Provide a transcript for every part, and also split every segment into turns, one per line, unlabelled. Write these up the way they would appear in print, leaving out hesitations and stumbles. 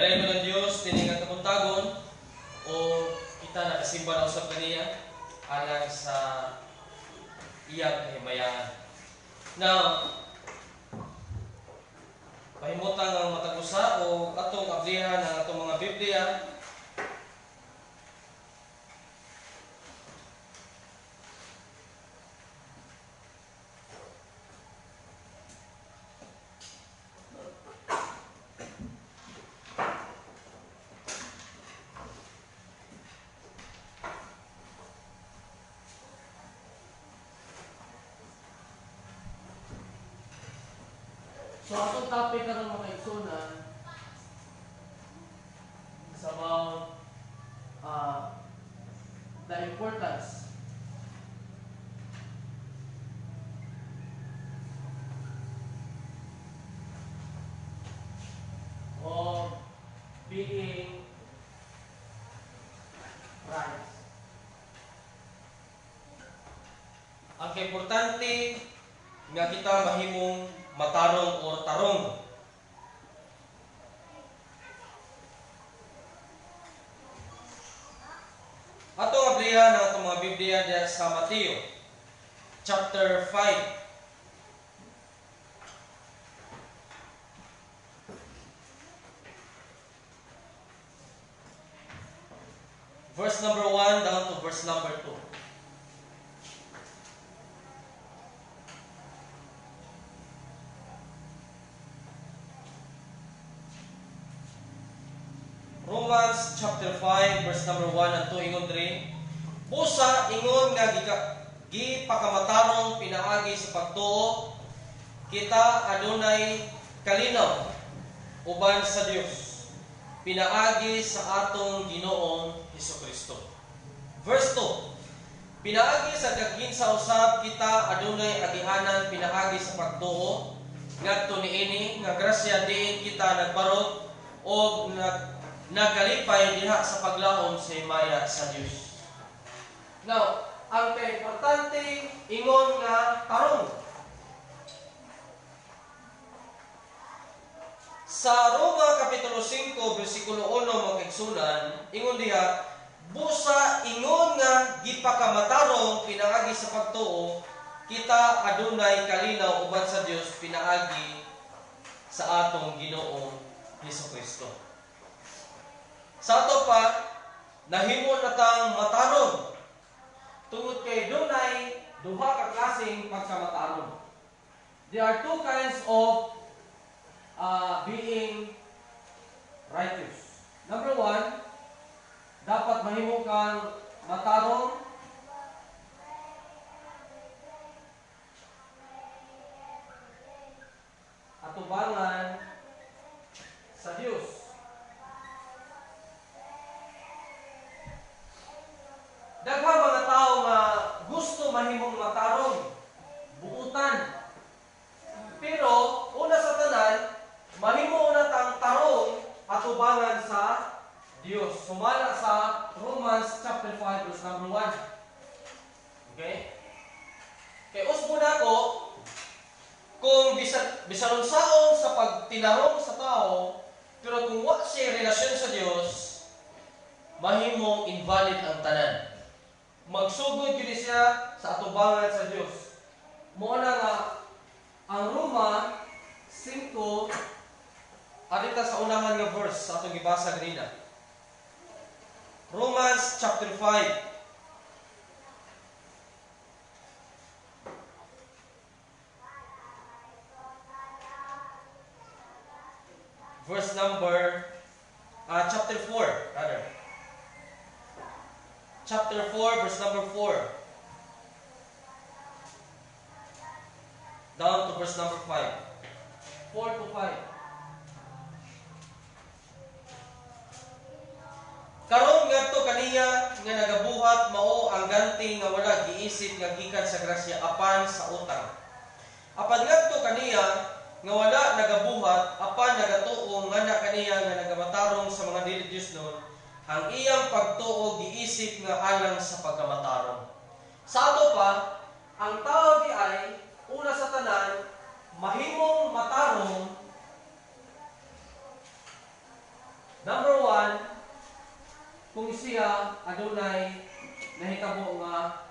Dalayan mo ng Diyos, tiningang kapuntagon, o kita nakasimba na usap kaniya, alang sa iyang kahimayaan. Now, pahimutan ang matagusa o atong ablihan ng atong mga Biblia.
So, atong topic karong mga igsunan is about the importance of being right.
Ang importante nga kita mahimong matarong o tarong. Atong ablihan ng atong mga Biblia diya sa Mateo chapter 5. Verse number 1 down to verse number 2. Romans chapter 5 verse number 1 and 2 ingon diri, busa ingon nga gipakamatarong pinaagi sa pagtuo kita adunay kalinaw uban sa Dios pinaagi sa atong Ginoong Hesukristo. Verse 2, pinaagi sa kaginsa usab kita adunay agihanan pinaagi sa pagtuo ngadto niini nga grasya diin kita nagbarog o nagalipay diha sa paglahom sa himaya sa Dios. Now, ang importante ingon nga tarong. Sa Roma kapitulo 5 bersikulo 1 mga kaigsunan, ingon diha, busa ingon nga gipakamatarong pinaagi sa pagtuo, kita adunay kalinaw uban sa Dios pinaagi sa atong Ginoong Hesukristo. Sa ato pa, nahimo na tang matarong. Tungod kay dunay duha ka klaseng pagkamatarong. There are two kinds of being righteous. Number 1, dapat mahimo kang matarong atubangan sa Dios. Daghang mga tao nga gusto mahimong matarong, buutan. Pero una sa tanan, mahimo na tang tarong atubangan sa Dios. Sumala sa Romans chapter 5 verse number 1. Okay? Kay usbo na ko kung bisan unsaon sa pagtinarong sa tao, pero kung wa siya relasyon sa Dios, mahimong invalid ang tanan. Magsugod yun siya sa atubangan sa Diyos. Muna nga, ang Roma 5, arita sa unahan nga verse sa atong gibasa ganina. Romans chapter 5. Verse number, chapter 4, rather. Chapter 4, verse number 4. Down to verse number 5. 4 to 5. Karon ngadto kaniya nga nagabuhat mao ang ganti nga wala giisip nga gikan sa grasya apan sa utang. Apan ngadto kaniya nga wala nagabuhat apan nagatuo nga kaniya nga nagamatarong sa mga dili Dios noon. Ang iyang pagtuo giisip nga alang sa pagkamatarong. Sa ato pa, ang tao di ay una sa tanan mahimong matarong Number one, kung siya adunay nahitabo nga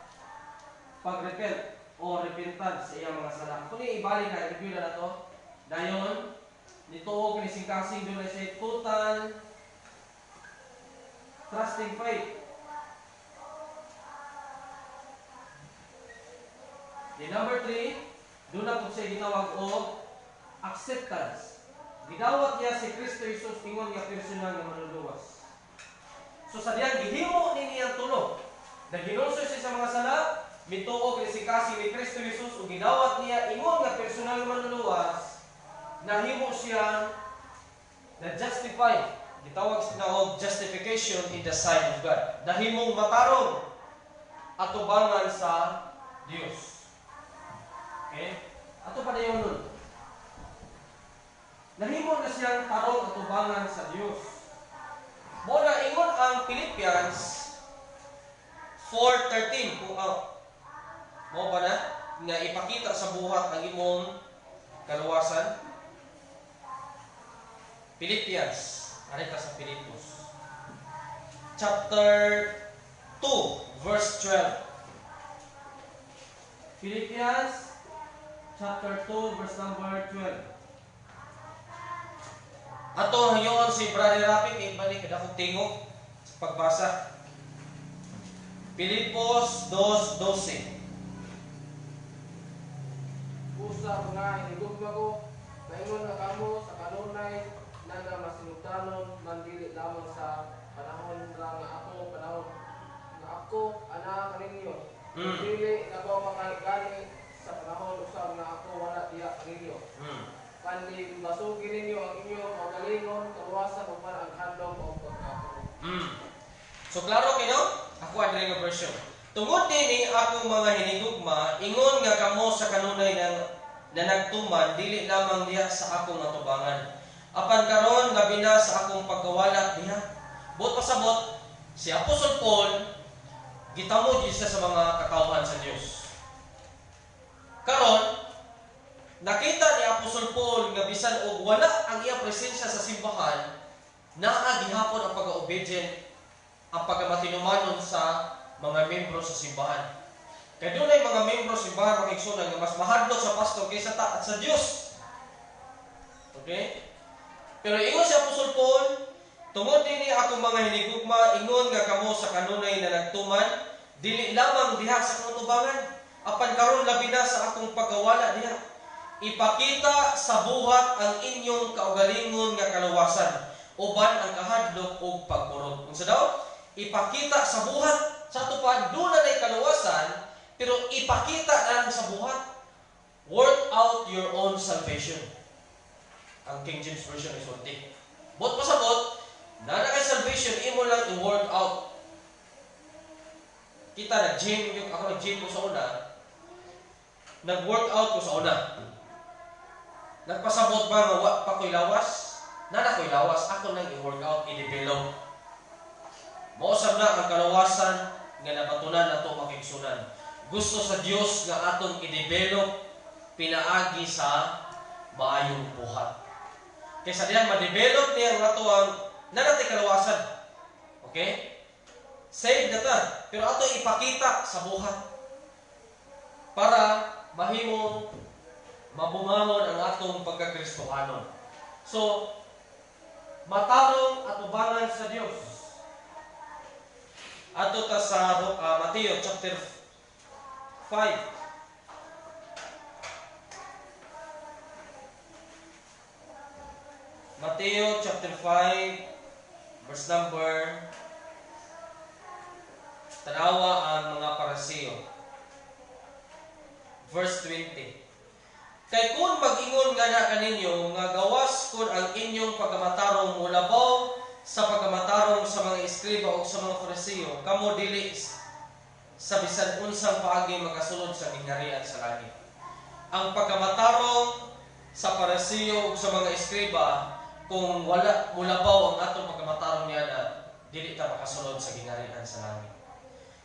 pag-repent o repentance sa iyang mga sala. Kung ibalik na, review na to. Dayon, nituog ni singkasing doon na siya total trusting faith. Then number 3, doon na po siya ginawag o acceptance. Gidawat niya si Kristo Jesus ingon nga personal nga manluluwas. So sa diyang gihimo ni niyang tulo, na ginulsoy siya sa mga sala, mituog ni singkasing ni Kristo Jesus o gidawat niya ingon nga personal nga manluluwas, nahimo siya na justify. Gitawag na og justification in the sight of God. Nahimong matarong atubangan sa Dios. Okay? Ato pa dayon nun. Nahimo na siyang tarong atubangan sa Dios. Mo na ingon ang Philippians 4:13 kung mo ba na nga ipakita sa buhat ang imong kaluwasan. Philippians, arita sa Pilipos. Chapter 2, verse 12. Philippians, chapter 2, verse number 12. Ato hayon si Brother Rafi, kay balik kada kong tingog sa pagbasa. Pilipos 2:12.
Usa mga hinigugma ko, maingon na kamo sa kanunay na masinugdanon man dili lamang sa panahon ra nga ako ana kaninyo. Dili na ko makagani sa panahon usab nga ako wala diya kaninyo. Kandi basugin ninyo ang inyong kaugalingon, kaluwasan ug ang handom o pagkatulog.
So klaro kino? Ako adre nga version. Tungod dinhi akong mga hinigugma, ingon nga kamo sa kanunay na nagtuman dili lamang diha sa akong atubangan. Apan karon labi na sa akong pagkawala diha. Buot pasabot si Apostol Paul gitamo siya sa mga katawhan sa Dios. Karon nakita ni Apostol Paul nga bisan og wala ang iya presensya sa simbahan, naa gihapon ang pag-obedient, ang pagkamatinumanon sa mga membro sa simbahan. Kaya doon ay mga membro sa simbahan makiksunan nga mas mahadlok sa pastor kaysa at sa Diyos. Okay? Pero ingon si Apostol Paul, tungod dinhi akong mga hinigugma, ingon nga kamo sa kanunay na nagtuman, dili lamang diha sa katubangan, apan karon labi na sa akong pagawala diha. Ipakita sa buhat ang inyong kaugalingon nga kaluwasan, uban ang kahadlok ug pagpurot. Unsa daw? Ipakita sa buhat. Sa tupad, doon na kaluwasan, pero ipakita lang sa buhat. Work out your own salvation. Ang King James Version is sulti. Bot pasabot, na kay salvation, imo lang i-work out. Kita nag-gym, ako nag-gym ko sa una, nag-work out ko sa una. Nagpasabot ba nga wa pa ko'y lawas? Na ko'y lawas, ako nang i-work out, i-develop. Mausap na ang kaluwasan nga napatunan nato makigsunan. Gusto sa Dios nga atong i-develop pinaagi sa maayong buhat. Kaysa diyan ma-develop niya ang ato ang nanati kaluwasan. Okay? Save na ta. Pero ato ipakita sa buhat para mahimong mabungangon ang atong pagkakristohanon. So, matarong at ubangan sa Dios. Ato ta sa Mateo chapter 5. Mateo chapter 5 verse number tanawa ang mga Pariseo. Verse 20. Kay kung mag-ingon nga na kaninyo nga gawas kun ang inyong pagkamatarong mulabaw sa pagkamatarong sa mga eskriba o sa mga Pariseo, kamo dili sa bisan unsang paagi makasulod sa gingharian sa langit. Ang pagkamatarong sa Pariseo o sa mga eskriba, kung wala mulabaw ang atong pagkamatarong niya na dili ta makasulod sa gingharian sa langit.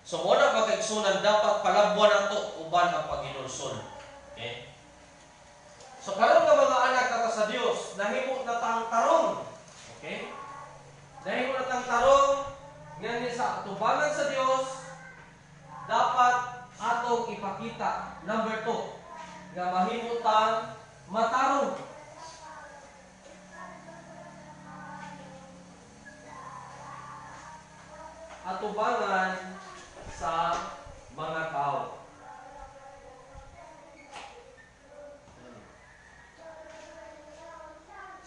So muna magkaigsunan dapat palabuan nato uban ang paghinulsol. Okay? So karon nga mga anak kata sa Dios, nahimo na tang tarong. Okay? Dahil mo natang tarong, ngayon sa atubangan sa Dios, dapat atong ipakita. Number 2, nga mahimutang matarong. Atubangan sa mga tao.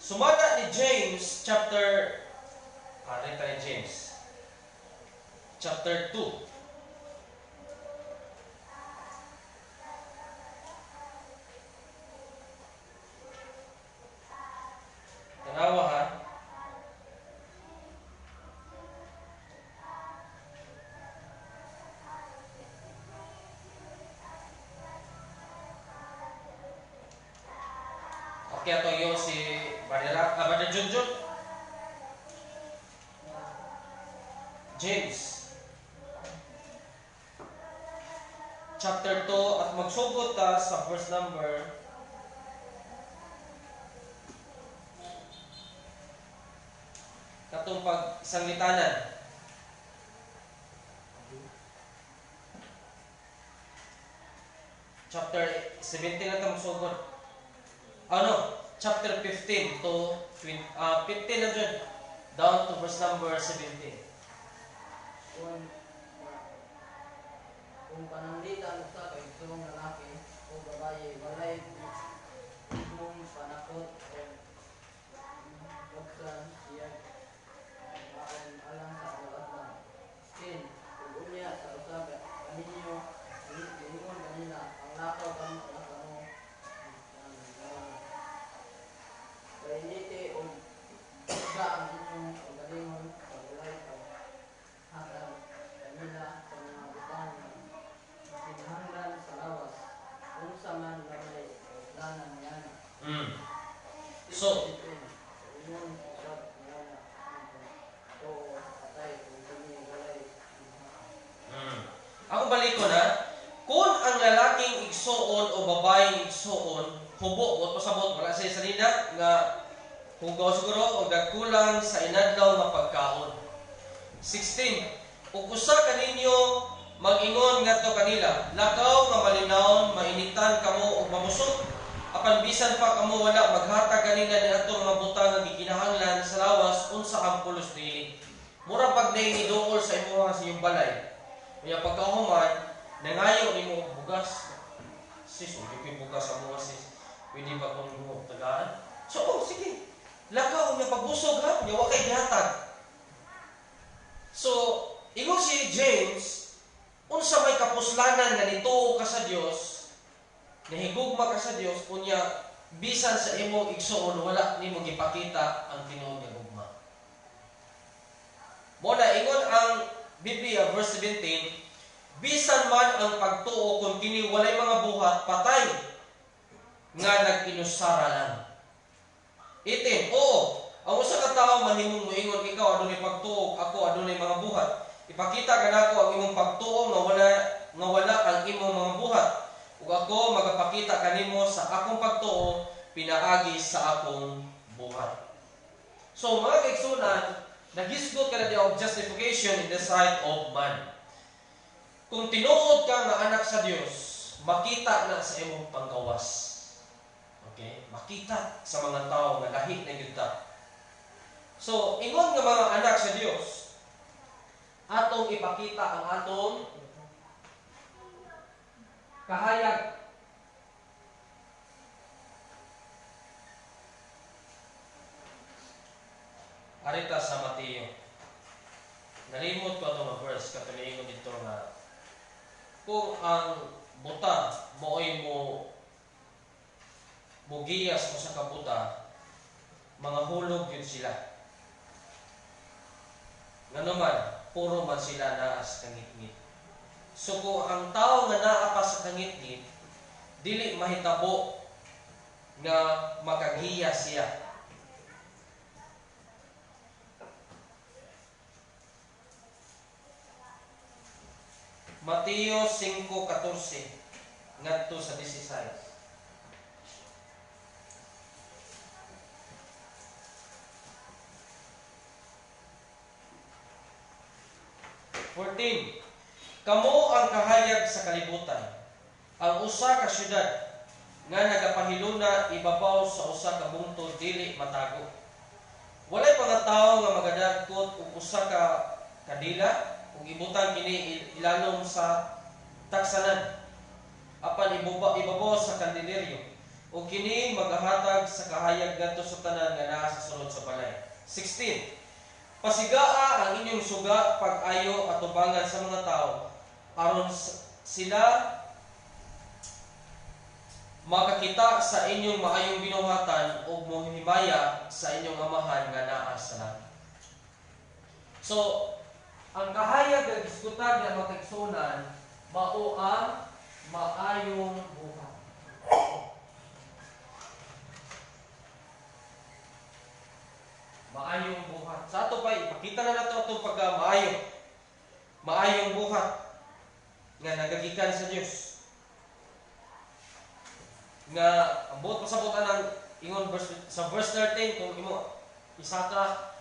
Sumada ni James chapter chapter 2. Tanawa ha. Okay, ato yung si Brother Junjun. James chapter 2 at magsugod ta sa verse number katong pag sanglitanan. Chapter 17 na ta magsugod. Chapter 15 to 15 na dyan, down to verse number 17.
Kung pananglitan sa kay isang lalaki o babae, walay ibong panakot o buksan siya alang sa kalatang. 10. Kung unya sa usabi, kaninyo, iingon kanina, ang lakaw kang nakano, kainiti o isa ang inyong pagalingon, pagulay o hatang kanina sa mga butang kinahanglan sa lawas, kung sa man gamay o planan niya.
So, ako balik ko na, kung ang lalaking igsoon o babaeng igsoon, hubo o pasabot, wala siya salina, nga hugaw siguro o nagkulang sa inadlaw nga pagkaon. 16. Ug usa kaninyo mag-ingon ngadto kanila, lakaw nga malinawon, mainitan kamo og mamusog, apan bisan pa kamo wala maghatag kanila ni atong mga butang nga gikinahanglan sa lawas unsa ang pulos dili. Mura pag niduol sa imo sa iyong balay. Kaya pagkahuman, nangayo nimo og bugas. Sis, ug bugas sa mga sis. Pwede ba kung mo tagaan? So, sige. Lakaw niya pagbusog ha, niya wa kay gihatag. So, ingon si James, unsa may kapuslanan nga nituo ka sa Dios, nahigugma ka sa Dios, unya bisan sa imo igsoon wala nimo gipakita ang tinuod nga gugma. Mo na ingon ang Biblia verse 17, bisan man ang pagtuo kung kini walay mga buhat patay nga nag-inusara lang. 18. Oo, ang usa ka tawo mahimong moingon ikaw adunay pagtuo, ako adunay mga buhat. Ipakita kanako ang imong pagtuo nga wala ang imong mga buhat. Ug ako magapakita kanimo sa akong pagtuo pinaagi sa akong buhat. So mga kaigsunan, nagisgot ka na of justification in the sight of man. Kung tinuod ka nga anak sa Dios, makita na sa imong panggawas. Okay? Makita sa mga tao nga lahi na gyud ta. So, ingon nga mga anak sa Dios, atong ipakita ang atong kahayag. Arita sa Mateo. Nalimot ko itong verse katulingon dito nga kung ang buta mooy mo giyas mo sa kabuta, mga hulog yun sila. Nga naman, puro man sila naas kangit-ngit. So kung ang tao nga naa pa sa kangit-ngit, dili mahitabo nga makagiyas siya. Mateo 5:14 ngadto sa 16. 14. Kamo ang kahayag sa kalibutan. Ang usa ka syudad nga nagapahiluna ibabaw sa usa ka bungtod dili matago. Walay mga tawo nga magadagkot og usa ka kadila ug ibutang kini ilanom sa taksanan apan ibabaw sa kandileryo ug kini magahatag sa kahayag ngadto sa tanan nga naa sa sulod sa balay. 16. Pasigaa ang inyong suga pag-ayo at tubangan sa mga tao aron sila makakita sa inyong maayong binuhatan o mohimaya sa inyong amahan nga naa sa langit. So, ang kahayag nga diskutan nga makigsunan mao ang maayong buhat. Maayong buhat. Sa ato pa ipakita na nato atong pagka maayong buhat nga nagagikan sa Dios. Nga ang buot pasabutan ng ingon sa verse 13 kung imo isa ka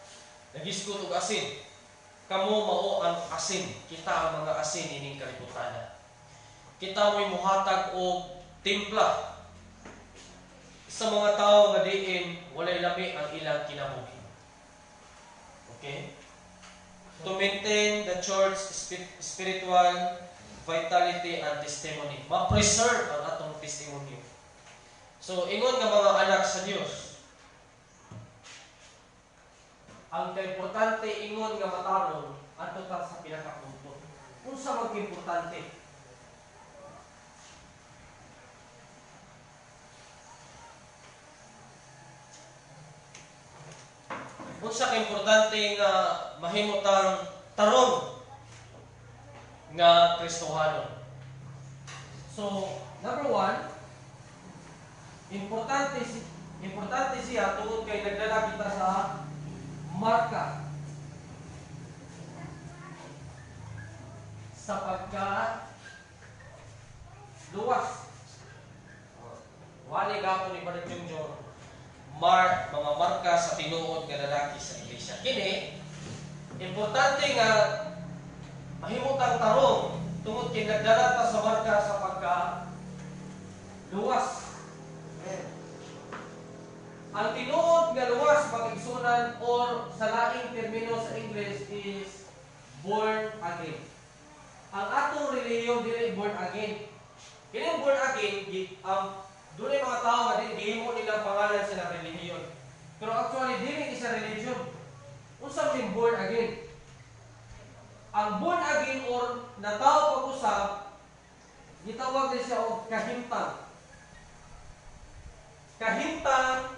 nagisgot og asin, kamo mao ang asin, kita ang mga asin ining kalibutan. Kita mo'y muhatag og timpla sa mga tao nga diin walay labi ang ilang kinabuhi. Okay? To maintain the church spiritual vitality and testimony. Ma-preserve ang atong testimony. So, ingon nga mga anak sa Dios, ang importante ingon nga mataron adto ta sa pinakapunto. Unsa man importante? Unsa ka importante nga mahimutang tarong nga Kristohanon? So, number 1, importante siya tungod kay nagdala kita sa marka sa pagka luwas. Wali gapon ni Brother Junjun mga marka sa tinuod nga lalaki sa iglesia. Kini importante nga mahimutang tarong tungod kay nagdala ta sa marka sa pagka luwas. Ang tinuod nga luwas makigsunan or sa laing termino sa English is born again. Ang atong relihiyon dili born again. Kini born again dunay mga tao nga gihimo nilang pangalan sa relihiyon. Pero actually dili isa religion. Unsa man born again? Ang born again or natawo pag-usab gitawag din siya og kahimtang. Kahimtang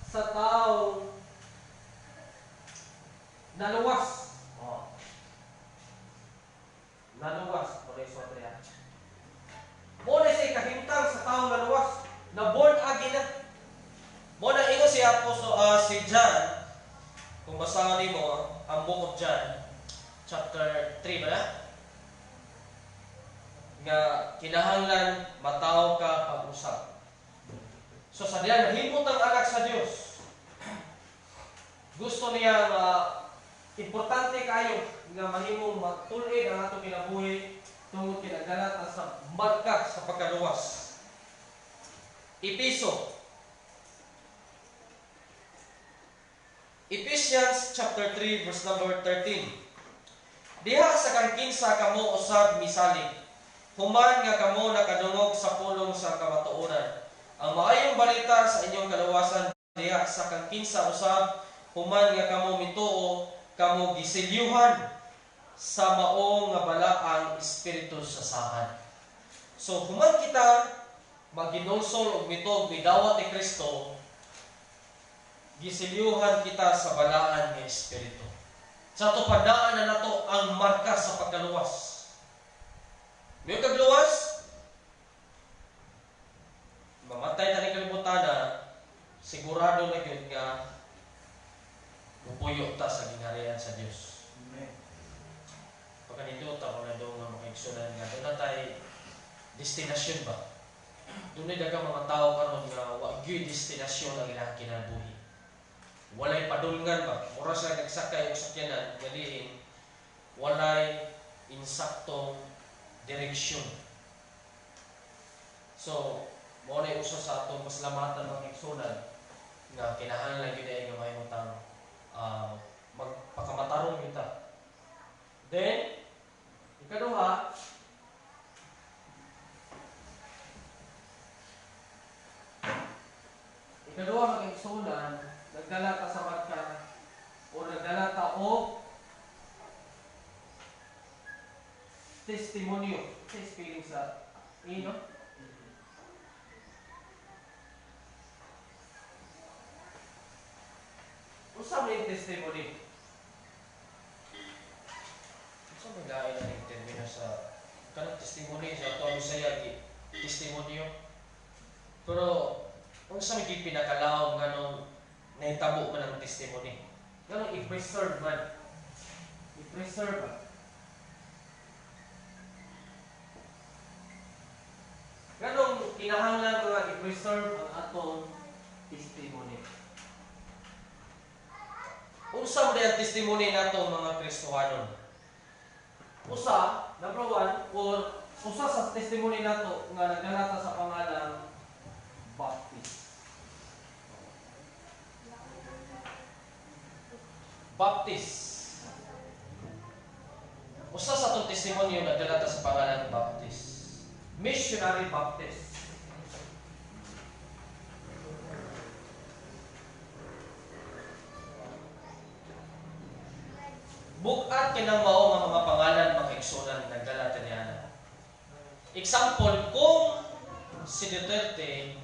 sa taong naluwas. Naluwas. Muna siya kahimtang sa taong naluwas. Na born again na. Muna ingo si si John. Kung basahin mo ang book of John, chapter 3 ba na? Nga kinahanglan mataw ka pag-usap. So sa diyan, himot ang anak sa Dios. Gusto niya importante kayo nga mahimong matulid ang atong kinabuhi tungod kinagdala sa marka sa pagkaluwas. Ephesians chapter 3 verse number 13. Diha sa kangkinsa kamo usab misalig, human nga kamo nakadungog sa pulong sa kamatuoran. Ang maayong balita sa inyong kaluwasan diha sa kangkinsa usab, human nga kamo mituo, kamo gisilyuhan sa mao nga balaang espiritu sa sahan. So human kita maginulsol og mitog midawat ni Kristo, gisilyuhan kita sa balaan nga espiritu. Sa ato padaan na nato ang marka sa pagkaluwas. May kagluwas, mamatay ta ni kalibutan, sigurado na gyud nga mupuyo ta sa ginharian sa Dios. Amen. Pagkanindot ta kung nandong nga makaigsunan nga doon na tayo destinasyon ba? Doon na dagang mga tao karon nga wa gyud destinasyon ang ilang kinabuhi. Walay padulngan ba? Oras lang nagsakay og sakyanan, galiin walay insaktong direksyon. So, mo na uso sa atong pasalamatan mga igsunan nga kinahanglan gyud ay nga mahimutang magpakamatarong kita. Then, ikaduha, mga igsunan, nagdala ta sa magka o nagdala ta og testimonyo. Sa spelling sa ino. Usa may testimony. Usa may lain ang termino sa kanang testimony sa ato Bisaya gi testimonyo. Pero unsa may pinakalaom nganong nahitabo man ang testimony? Nganong i-preserve man. I-preserve man. Nganong kinahanglan nga i-preserve ang atong testimony? Unsa man ang testimony nato mga Kristohanon? Usa, number one, or usa sa testimony nato nga nagdala sa pangalang Baptist. Baptist. Usa sa atong testimonyo nagdala sa pangalang Baptist. Missionary Baptist. Bukat kinang mao nga mga pangalan mga igsunan nagdala niya. Example, kung si Duterte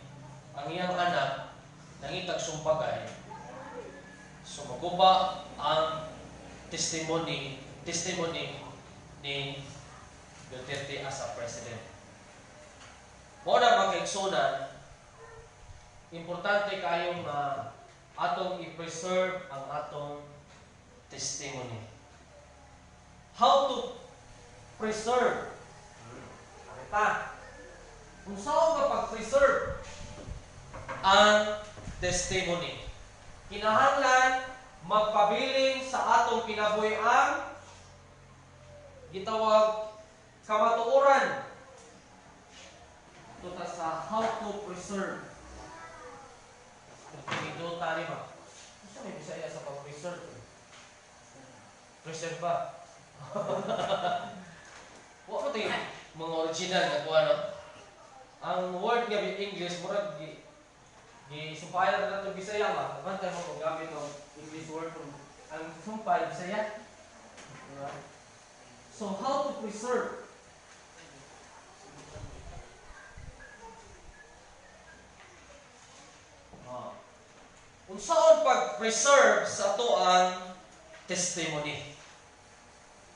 ang iyang anak nangitag sumpagay, so maguba ang testimony ni Duterte as a president. Mao na mga igsunan, importante kayong atong i-preserve ang atong testimony. How to preserve? Kita. Kung saan nga pag-preserve ang testimony. Kinahanglan magpabiling sa atong kinabuhi ang gitawag kamatuoran. Ito ta sa how to preserve. Ito tari ba? Gusto may Bisaya sa pag-preserve. Preserve ba? Wa ko tayo mga original na kuha, no? Ang word nga in English, murag sumpayan na ito Bisaya ba? Bantay mo kung gamit ng English word kung ang sumpay Bisaya. So, how to preserve? Unsaon pag-preserve sa ato ang testimony?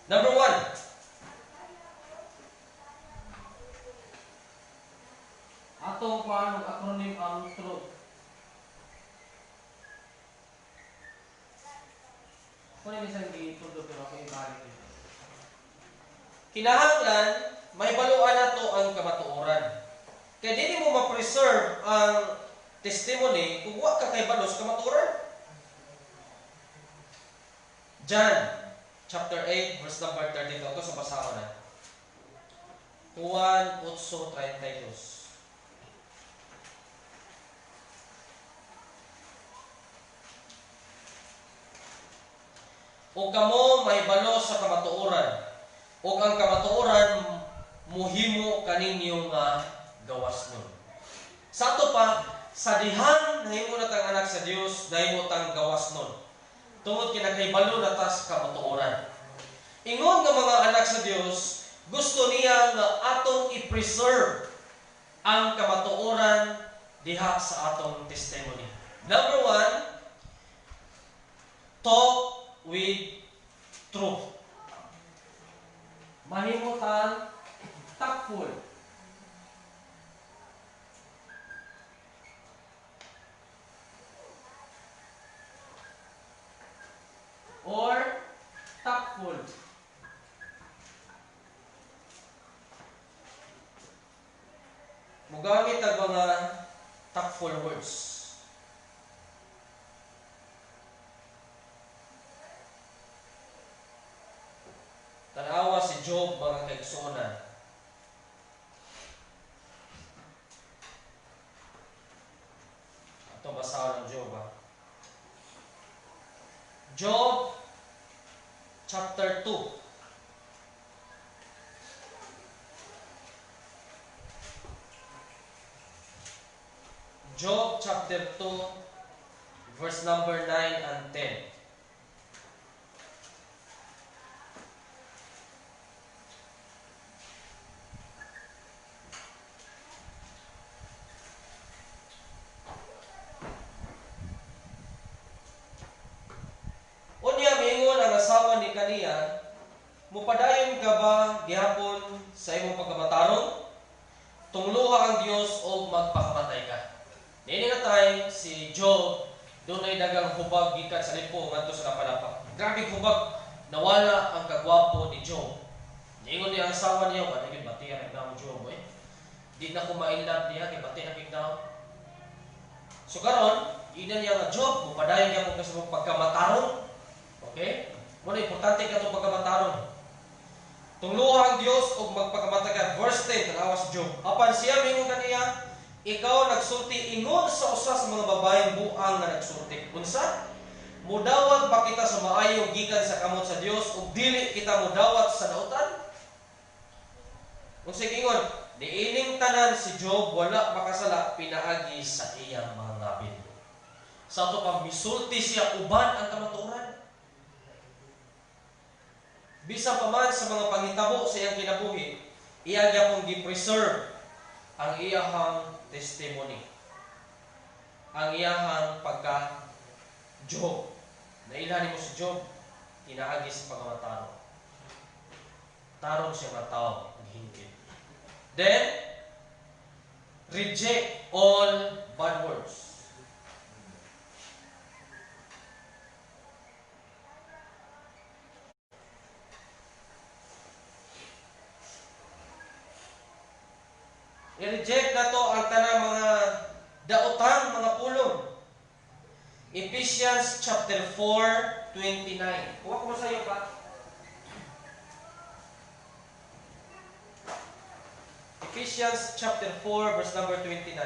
Number one, atong paano acronym ang truth. Kung ano isang gitulo pero ako ibalik ito. Kinahanglan, may baluan na to ang kamatuoran. Kaya di mo ma-preserve ang testimony kung wa ka kay balos kamatuoran. John chapter 8, verse number 32. Ito sa basahon na. Juan 8:32. O kamo mahibalo sa kamatuoran, o ang kamatuoran muhimo kaninyo nga gawas nun. Sa ato pa, sa dihan nahimo na tang anak sa Dios, nahimo tang gawas nun. Tungod kinakahibalo na tas kamatuoran. Ingon nga mga anak sa Dios, gusto niya nga atong i-preserve ang kamatuoran diha sa atong testimony. Number one, talk with truth. Mahimutan tactful. Or tactful. Mugamit ang mga tactful words. Job, mga kaigsuonan. Ito basahan ng Job, ha? Job chapter 2. Job chapter 2, verse number 9 and 10. Unya miingon ang asawa ni kaniya, mupadayon ka ba gihapon sa imong pagkamatarong? Tungluha ang Dios o magpakamatay ka. Nini nga tay si Job dunay dagang hubag gikan sa lipo ngadto sa kapalapa. Grabe hubag, nawala ang kagwapo ni Job. Niingon niya ang asawa niya, "Wa gyud batian ang Job eh. Di na ko ma-inlove niya kay bati na bignaw." So karon, ina niya nga Job, mupadayon gyapon ka sa imong pagkamatarong. Okay? Muna importante ka itong pagkamatarong. Tungluha ang Dios o magpakamatay ka. Verse 10, tanawa si Job. Apan siya mingon kaniya, ikaw nagsulti ingon sa usa sa mga babaeng buang nga nagsulti. Unsa? Mudawat ba kita sa maayo gikan sa kamot sa Dios ug dili kita mudawat sa dautan? Unsa gingon? Niining tanan si Job wala makasala pinaagi sa iyang mga ngabin. Sa ato pang misulti siya uban ang kamatuoran. Bisan pa man sa mga panghitabo sa iyang kinabuhi, iya gyapon gi-preserve ang iyahang testimony. Ang iyahang pagka-Job. Nailhan mo si Job, inaagi sa pagkamatarong. Tarong siya matao, naghingkit. Then, reject all bad words. I-reject na to ang tanang mga daotang, mga pulong. Ephesians chapter 4:29. Kuha ko sa iyo pa. Ephesians chapter 4 verse number 29.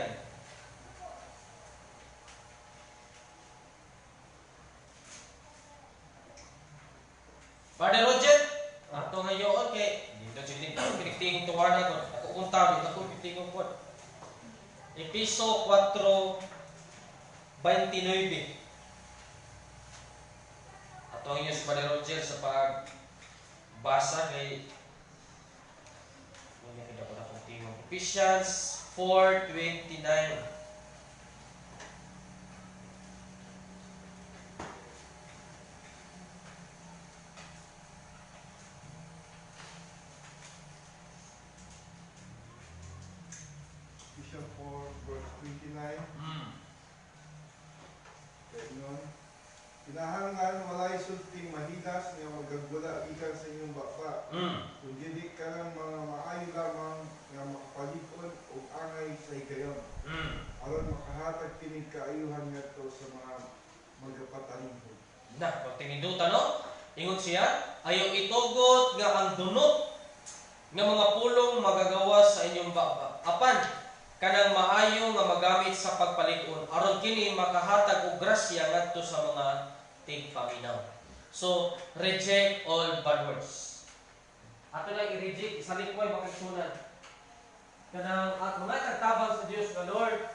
Brother Roger, ato ngayon kay dito jud ako pinigtingin tuwar na ko. Ako kung tabi, ako pinigtingin ko. Episo 4:29. Ato ang si Brother Roger sa pagbasa kay Ephesians 4:29.
Ephesians 4 verse 29. Ganun. Kinahanglan walay sulting mahilas nga magagwala gikan sa inyong bapa. Kung dili ka lang mga maayo lamang nga makapalig-on o angay sa higayon. Aron makahatag kining kaayuhan ngadto sa mga magapatanihon.
Na, pag tinidutan no, ingon siya, ayaw itugot nga ang dunot nga mga pulong magagawa sa inyong baba. Apan, kanang maayo nga magamit sa pagpalig-on aron kini makahatag og grasya ngadto sa mga tigpaminaw. So, reject all bad words. Ato na i-reject sa lingkoy makigsunan. Kanang at mga tagtabang sa Dios nga Lord,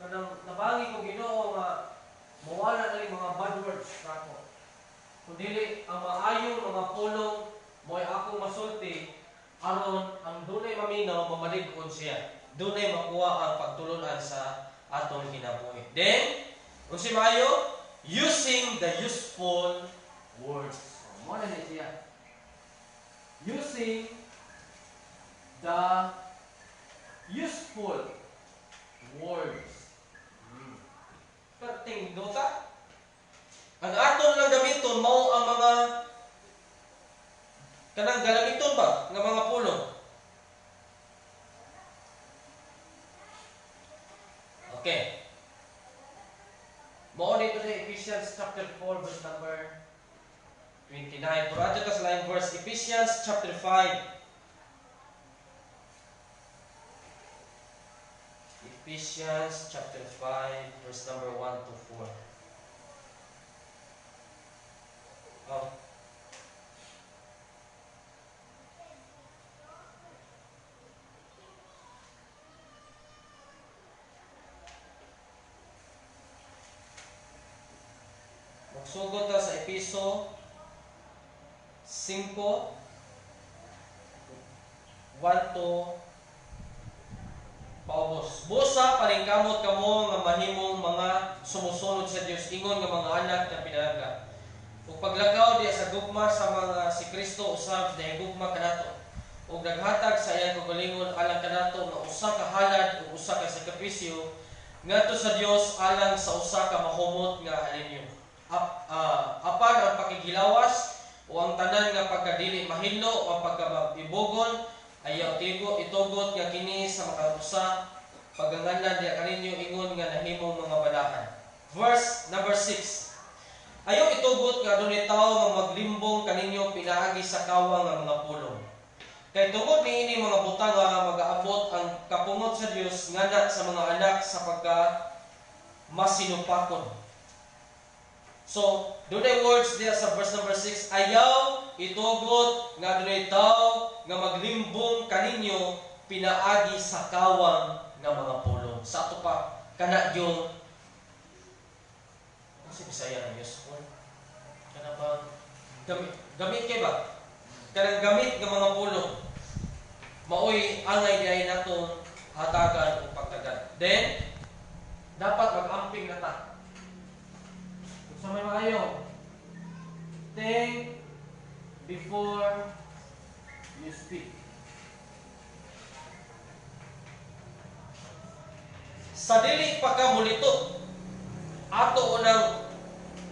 kanang nabangi ko Ginoo nga mawala na yung mga bad words nako. Kung dili ang maayong mga pulong mo'y akong masulti aron ang dunay maminaw mamalig-on siya. Dunay makuha ang pagtulunan sa atong kinabuhi. Then, kung si maayo, using the useful words. Mo na ni siya. Using the useful words. Perting dota. Ang aton lang gamiton mao ang mga kanang galamiton ba nga mga pulong. Okay. Mao dito sa Ephesians chapter 4 verse number 29. deny. Pero ato ka sa laing verse, Ephesians chapter 5. Ephesians chapter 5, verse number 1 to 4. Oh. Magsugod ta sa Episo 5, 1 to paubos. Busa paningkamot kamo nga mahimong mga sumusunod sa Dios, ingon nga mga anak na pinalangga. Ug paglakaw diya sa gugma sa mga si Kristo usab nahigugma kanato. Ug naghatag sa iyang kagalingon alang kanato nga usa ka halad ug usa ka sakripisyo ngadto sa Dios alang sa usa ka mahumot nga halinyo. Apan ang pakigilawas o ang tanan nga pagkadili mahilo o ang pagkabibogon ayaw itugot nga kini sa makausa pagangalan diya kaninyo ingon nga nahimong mga balahan. Verse number 6. Ayaw itugot nga adunay tawo nga maglimbong kaninyo pinaagi sa kawang nga mga pulong. Kay tungod niini mga butang nga magaabot ang kapungot sa Dios ngana sa mga anak sa pagka masinupakon. So, dunay words diya sa verse number 6, ayaw itugot nga dunay tawo nga maglimbong kaninyo pinaagi sa kawang nga mga pulong. Sa ato pa kana yung kasi Bisaya ng Diyos ko. Kana ba gamit kay ba? Kanang gamit ng mga pulong. Maoy angay diay naton hatagan o pagtagad. Then dapat mag-amping na ta. Sa may maayo, think before you speak. Sa dili pa ka mulito, ato unang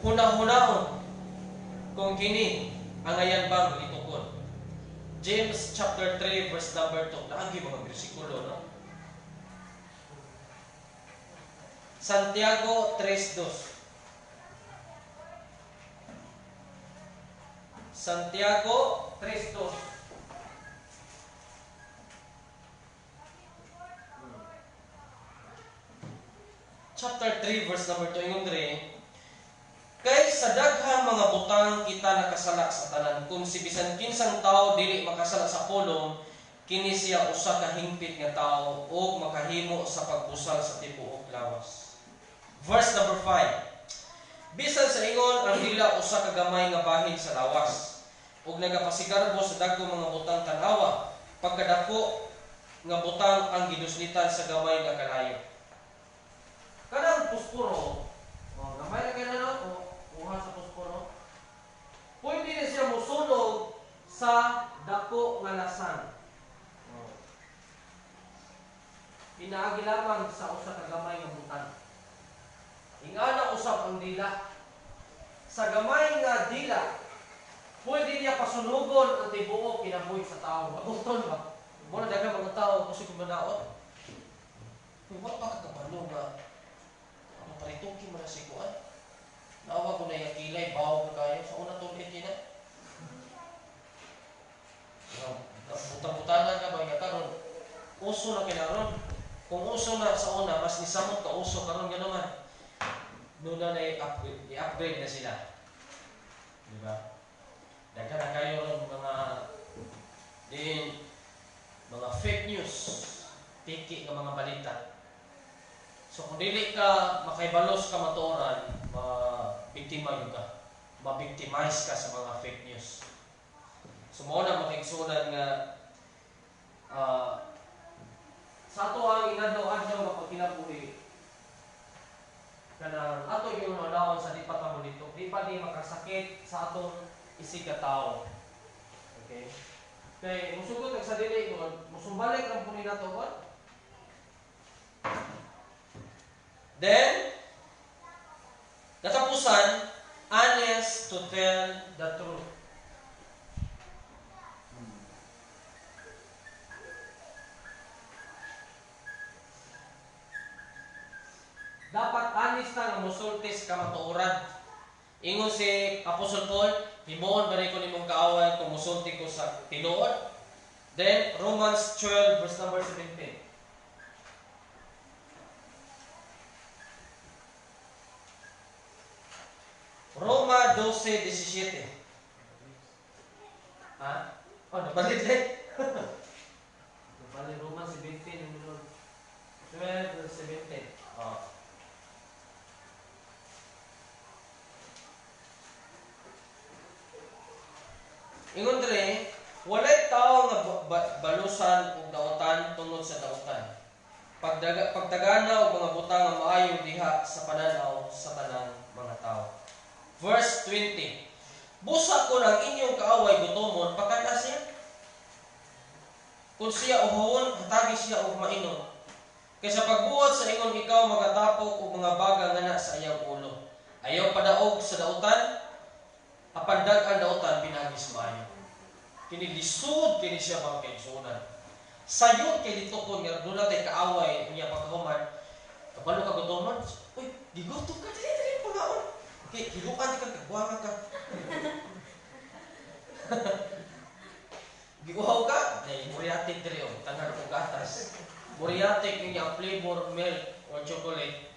hunahunahon kung kini ang ayan bang litukon. James chapter 3 verse number 2. Naagi mga bersikulo, no? Santiago 3:2. Santiago 3:2. Chapter 3 verse number 2 ingon diri, kay sa daghang mga butang kita nakasalak sa tanan, kung si bisan kinsang tawo dili makasala sa pulong, kini siya usa ka hingpit nga tawo ug makahimo sa pagbusal sa tibuok lawas. Verse number 5. Bisan sa ingon ang dila usa ka gamay nga bahin sa lawas, ug nagapasigarbo sa dagkong mga butang tan-awa, pagkadako nga butang ang giduslitan sa gamay nga kalayo. Kanang pusporo, gamay na kaya na o kuha sa pusporo, pwede na siya musunog sa dako nga lasan. Pinaagi lamang sa usa ka gamay nga butang. Ingana usab ang dila. Sa gamay nga dila, pwede niya pasunugon ang tibuok kinabuhi sa tao. Maguton ba? Muna daghang mga tao kasi kumanaot. Kung wala pa kakabalo nga paritukin mo na si Kuan. Naawa ko na yung kilay, bawa ko kayo. Sa una tulit yun na. Butang-butangan ka ba yung karon? Uso na kinaron. Kung uso na sa una, mas nisamot ka uso karon nga naman. Noon na i-upgrade na sila. Diba? Daghan na kayo ng mga fake news. Tiki ng mga balita. So kung dili ka makaibalos ka matuoran, mabiktima yun ka. Mabiktimized ka sa mga fake news. So mo na makigsunan nga sa ato ang inadlaw-adlaw nga pagkinabuhi. Kanang ato yung nadawan sa di pa tamo dito. Di pa di makasakit sa atong isig ka tao. Okay? Kay musugot sa dili doon, musumbalik ang punin nato ba? Then, katapusan, honest to tell the truth. Dapat honest na nga musultis ka matuoran. Ingon si Apostol Paul, Himuon ba rin ko nimong kaaway kung musulti ko sa tinuod? Then, Romans 12, verse number 17. Roma 12:17. Ha? Oh, nabalit din.
Bali Roma 17 yung minun.
12, verse 17. Oh. Ingon dire, walay tao nga balusan ug daotan tungod sa daotan. Pagdagana og mga butang nga maayo diha sa pananaw sa tanang mga tao. Verse 20. Busa ko ng inyong kaaway gutomon, pakanta siya. Kung siya uhon, hatagi siya og mainom. Kaysa pagbuhat sa ingon ikaw magatapok og mga baga nga na sa iyang ulo. Ayaw padaog sa dautan, apan dag-an dautan pinagis maayo. Kini lisod kini siya mga kaigsuonan. Sayon kay litukon nga doon natin kaaway niya pagkahuman. Kabalo ka gutomon, uy, gigutom ka dili pagaon. Okay, hilukan ka, kagbuanga ka. Giguhaw ka, ay muriatic diri o, tangan kong gatas. Muriatic niya ang flavor milk or chocolate.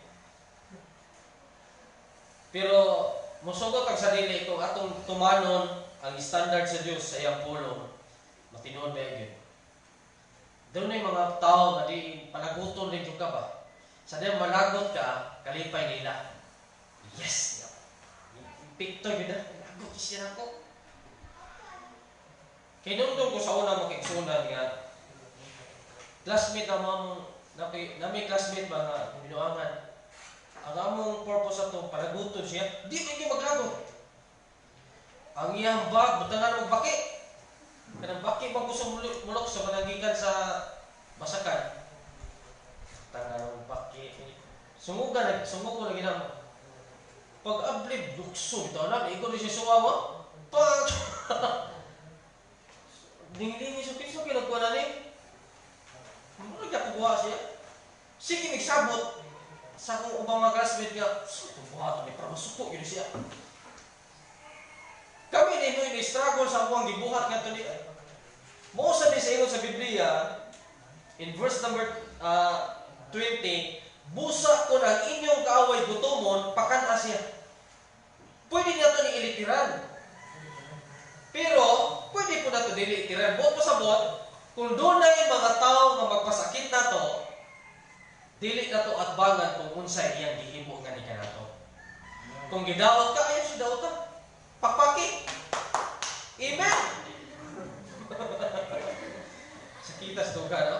Pero, musugot ang sarili kung atong tumanon ang standard sa Diyos sa iyang pulong, matinuod ba yun? Doon na yung mga tao na di panaguton rin yung ka ba? Sa diyan managot ka, kalipay nila. Yes! Picture yun na, nagot siya ako. Kinundong ko sa una makiksunan nga, classmate na may classmate ba nga, binuangan. Ang among purpose ato, panaguton siya, di kayo maglagot. Ang iyang bag, butangan mo baki. Kanang baki bang gusto mulok sa panagikan sa masakan. Butangan mo baki. Sumugan ko na ginamo. Pag ablib, lukso, ito alam, ikaw rin siya suwawa. Pag! Dinglingi siya, kinso kinagkuha na ni. Ano niya kukuha siya? Sige, nagsabot. Sa kong ubang mga classmate niya, ito buhato, may parang masuko, yun siya. Kami na ito yung struggle sa buwang gibuhat nga ito niya. Mo sabi sa inyo sa Biblia, in verse number 20, busa ko ng inyong kaaway gutomon, pakanta siya. Pwede na ito ni ilitiran. Pero, pwede po na ito dili ilitiran. Buot pa sa buot, kung doon na yung mga tao na magpasakit na to, dili na ito atbangan kung unsay iyang gihimo nga ni ka na to. Kung gidaot ka, ayaw si daot ka. Pakpaki. Amen. Sakita sa tuga, no?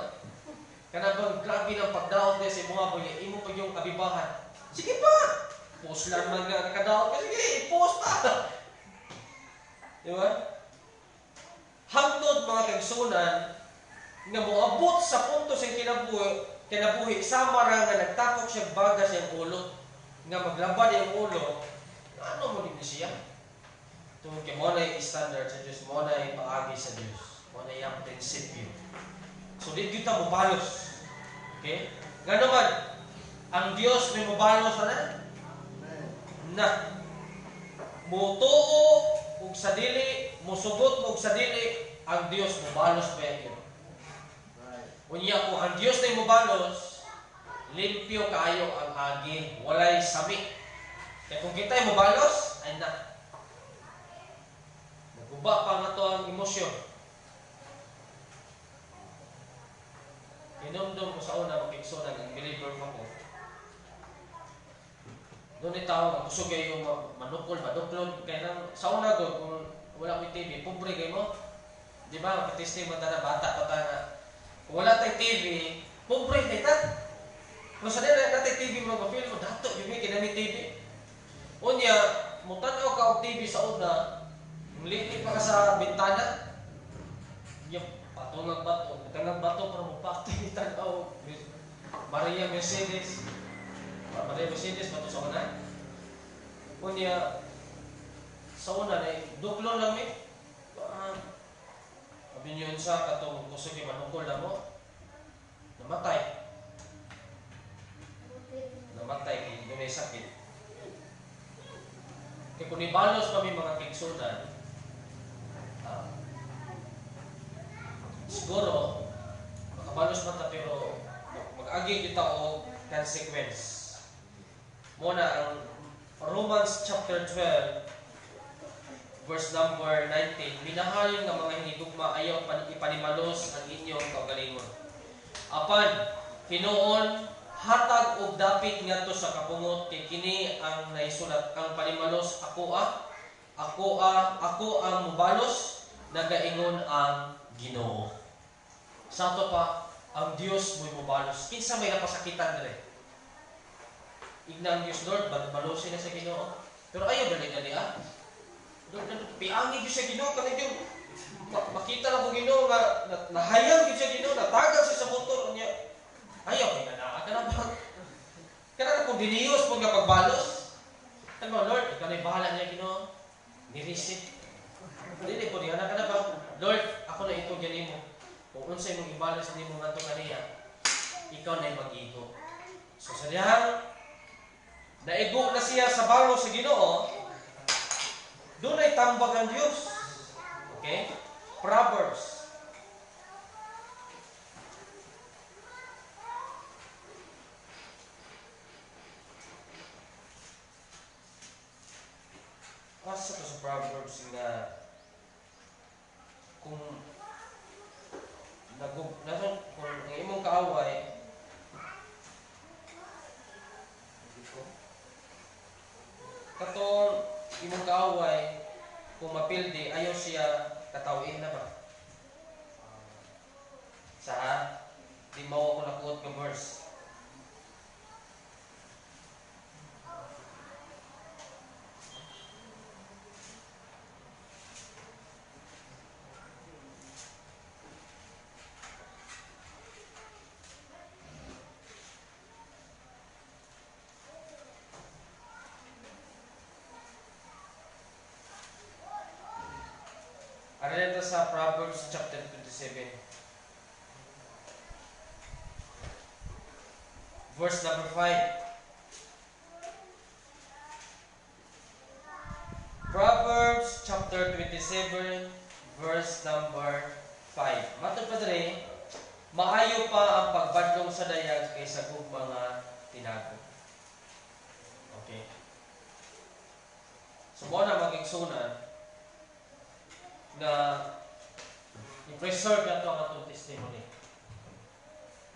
Kanabang grabe ng pagdaot niya sa mga boy, imo pa yung kabibahan. Sige pa! Post lang man nga nakadaot ka. Sige, post pa! Di ba? Hangtod mga kaigsunan nga moabot sa punto sa kinabuhi sama ra nga nagtakok siya baga siyang ulo nga maglabad yung ulo. Ano mo din siya? Tungkol kay mo na yung standard sa Diyos, mo na yung paagi sa Diyos, mo na yung prinsipyo. So, di kita mo balos. Okay? Nga naman, ang Diyos may mabalos na na. Mutuo ug sa dili, musugot ug sa dili, ang Diyos mabalos ba yun? Unya kung ang Diyos na mabalos, limpyo kayo ang agi, walay sami. Kaya kung kita ay mabalos, ay na. Maguba pa nga to ang emosyon. Inumdum ko sa una makiksunan ang believer mo ko. Doon ay tao nga gusto kayo manukol, maduklon. Kaya nang sa una ko, kung wala ko TV, pobre kayo mo. Di ba? Kapatiste mo na bata pa nga. Kung wala tayong TV, pobre kayo ta. Kung sa nila natin TV mo, mapil mo, dato yung may kinamit TV. Unya, mutanaw ka og TV sa una, mliit pa ka sa bintana. Yung patungang bato, patungang bato para mo pakti tanaw. Maria Mercedes. Maria Mercedes bato sa una. Unya, sa una na duklon lang mi. Sabi niyo sa katong kusog yung manukol na mo. Namatay. Namatay kay dunay sakit. Kaya kung ibalos kami mga kigsunan, consequence. Muna ang Romans chapter 12 verse number 19, minahalin nga mga hinigugma ayaw ipanimalos ang inyong kaugalingon. Apan hinuon hatag og dapit ngadto sa kapungot kay kini ang naisulat, ang panimalos ako ang mubalos, nagaingon ang Ginoo. Sa ato pa ang Dios mo'y mubalos. Kinsa may napasakitan dire? Igna ang Dios, Lord, balosin na sa Ginoo. Pero ayaw dali-dali piangi gyud sa Ginoo kanang makita lang ko Ginoo nga nahayag gyud sa Ginoo, natagal siya sa motor niya. Ayaw kay kana ba? Kana kung diniyos pud nga pagbalos. Ano Lord, ikaw na bahala niya Ginoo. Ni-receive. Dili po diha kana ba? Lord, ako na ito ganimo. Kung unsay mong ibalos nimo ngadto kaniya, ikaw na mag-igo. So sa dihang naigo na siya sa balo sa Ginoo, doon ay tambag ang Diyos. Okay? Proverbs. Asa to sa Proverbs nga kung ang imong kaaway katong imong kaaway kung mapildi ayaw siya katawin na ba? Sa di mao ko nakuot nga verse. Ano dito sa Proverbs chapter 27. Verse number 5. Proverbs chapter 27 verse number 5. Matod pa diri, maayo pa ang pagbadlong sa dayag kaysa kung mga tinago. Okay. So mo na magigsunan na i-preserve nato ang atong testimony.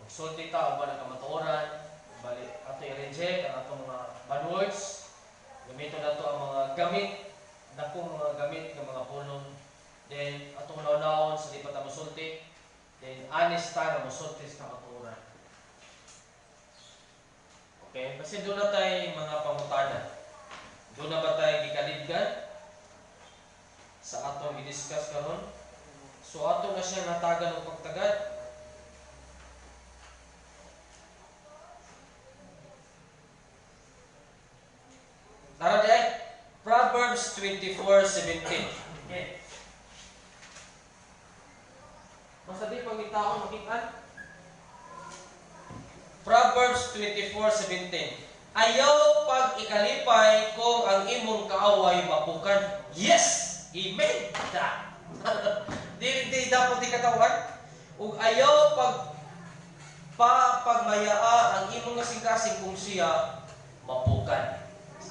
Magsulti ta o ba ng kamatuoran, balik ato i-reject ang atong mga bad words, gamiton nato ang mga gamit, dakong mga gamit ng mga punong, then atong naunawon sa di pa ta mosulti, then honest ta nga mosulti sa kamatuoran. Okay? Kasi doon na tayo mga pangutana. Doon na ba tayo gikalidgan sa atong i-discuss karon? So ato na siya natagan ng pagtagad. Tara di ay Proverbs 24:17. Okay. Masa di pangitaon makitaan? Proverbs 24:17. Ayaw pag ikalipay kung ang imong kaaway mapukan. Yes! Amen! Di dapat ikatawan. Ug ayaw pagmayaa ang imong kasing-kasing kung siya mapukan.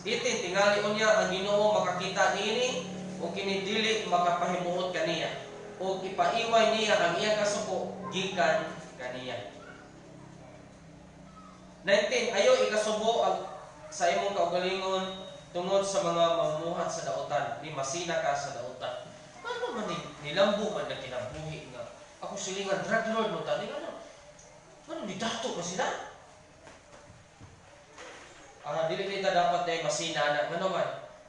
Itin tingali unya ang Ginoo makakita niini ug kini dili makapahimuot kaniya. Ug ipaiway niya ang iyang kasuko gikan kaniya. 19. Ayaw ikasubo sa imong kaugalingon tungod sa mga mamuhat sa dautan, ni masina ka sa dautan. Ano man nilambo man na kinabuhi nga. Ako silingan drug lord mo tani ano? Ano ni dato na sila? Dili kita dapat na masina na ano man.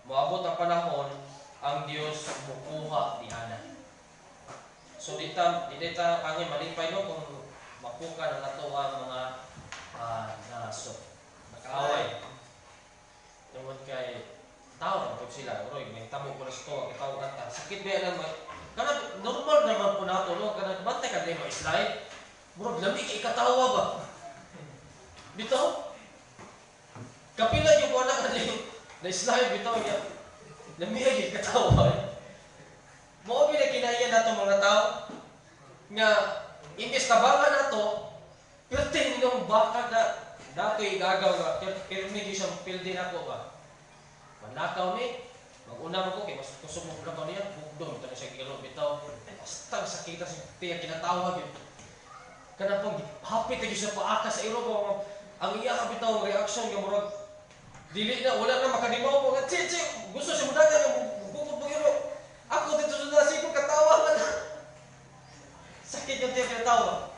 Moabot ang panahon ang Dios mukuha di ana. So dita angin malipay no kung mapukan ang ato ang mga naso. Nakaaway. Tungod kay tao pag sila uroy may tamo ko na sa tuwa kitaw ata sakit ba lang kana normal naman po nato no kana bantay ka dai slide murag lami kay katawa ba bitaw kapila yung wala ka na slide bitaw ya lami kay katawa mo bi na kinaiya nato mga tao nga imbes tabangan nato perting nung baka na Dati gagaw nga, pero medyo siyang pildi na ko ba? Manakaw ni, mag-una mo ko, kaya mas kusog mo nakaw niya, bukdong, ito na siya gilo, bitaw. Basta sakita siya, tiyak kinatawag yun. Kanapang, hapit na siya paaka sa iro ko, ang iya bitaw, ang reaction nga murag, dili na, wala na makadimaw mo, nga, che, gusto siya mudagan yung bukod mo iro. Ako dito sa nasiko, katawa man. Sakit yung tiyak kinatawa.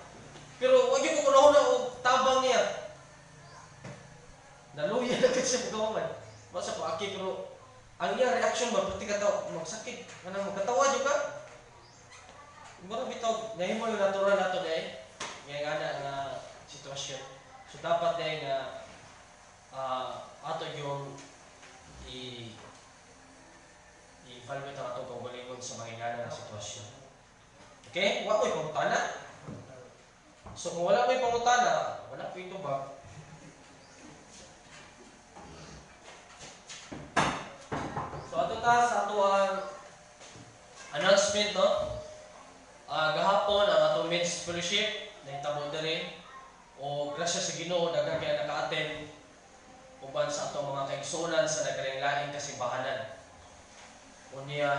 Pero wag yung kukunahon na tabang niya. Naluya na kasi magawaman. Masa po aki pero ang iya reaction ba pati katawa magsakit kanang magkatawa jud ka. Mura bitaw nahimo yung natural nato day. Nga ana nga sitwasyon. So dapat day nga ato yung i-evaluate ang atong kaugalingon sa mga ingana nga sitwasyon. Okay? Wa ko'y pangutana. So kung wala may pangutana, wala po ito ba? So ato ta sa ato ang announcement, no? Gahapon ang atong men's fellowship nahitabo diri o grasya sa Ginoo daghang kay naka-attend uban sa atong mga kaigsuonan sa naglain-lain kasimbahanan. Unya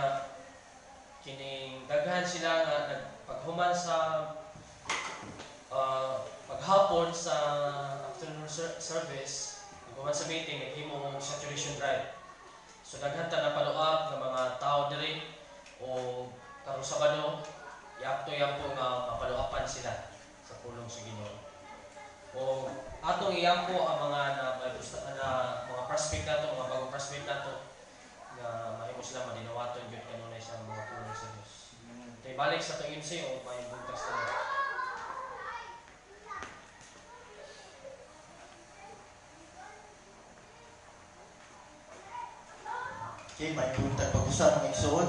kining daghan sila nga nagpaghuman sa paghapon sa afternoon service, naghuman sa meeting naghimo og saturation drive. So daghan ta napalo-up ng mga tao diri o karong Sabado yapto-yapto nga mapalo-upan sila sa pulong sa Ginoo. O atong iyampo ang mga mga prospect nato, mga bagong prospect nato na mahimo sila madinawaton gyud kanunay sa mga pulong sa Dios. Tay balik sa tuig o may buntas na.
Okay, may punta pag-usap ng igsoon.